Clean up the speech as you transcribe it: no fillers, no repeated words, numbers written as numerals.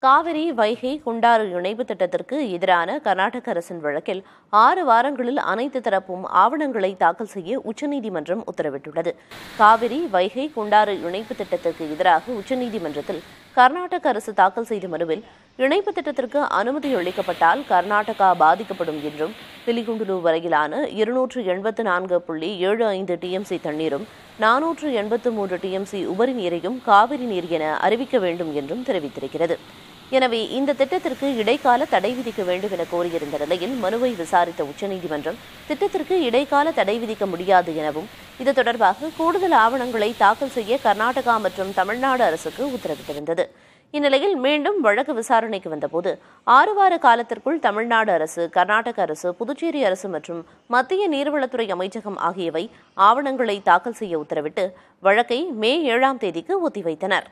காவிரி, வைகை, குண்டாறு இணைப்பு திட்டத்திற்கு எதிரான கர்நாடக அரசின் வழக்கில் 6 வாரங்களில் அனைத்து தரப்பும் ஆவணங்களை தாக்கல் செய்ய உச்சநீதிமன்றம் உத்தரவிட்டுள்ளது. காவிரி, வைகை, குண்டாறு இணைப்பு திட்டத்திற்கு எதிராக உச்சநீதிமன்றத்தில் கர்நாடக அரசு தாக்கல் செய்த மனுவில் இணைப்பு திட்டத்திற்கு அனுமதி அளிக்கப்பட்டால் கர்நாடகா பாதிக்கப்படும் என்றும், பிலிகுண்டுலு வரையிலான 284.75 டிஎம்சி தண்ணீரும் 483 டிஎம்சி உபரி நீரையும் காவிரி நீர் என அறிவிக்க வேண்டும் என்றும் தெரிவித்திருக்கிறது. எனவே இந்த திட்டத்திற்கு இடைக்கால தடை விதிக்க வேண்டும் என கோரியிருந்த நிலையில் மனுவை விசாரித்த உச்சநீதிமன்றம் திட்டத்திற்கு இடைக்கால தடை விதிக்க முடியாது எனவும், இது தொடர்பாக கூடுதல் ஆவணங்களை தாக்கல் செய்ய கர்நாடகா மற்றும் தமிழ்நாடு அரசுக்கு உத்தரவிட்டிருந்தது. இந்நிலையில் மீண்டும் வழக்கு விசாரணைக்கு வந்தபோது 6 வார காலத்திற்குள் தமிழ்நாடு அரசு, கர்நாடக அரசு, புதுச்சேரி அரசு மற்றும் மத்திய நீர்வளத்துறை அமைச்சகம் ஆகியவை ஆவணங்களை தாக்கல் செய்ய உத்தரவிட்டு வழக்கை மே 7ஆம் தேதிக்கு ஒத்திவைத்தனர்.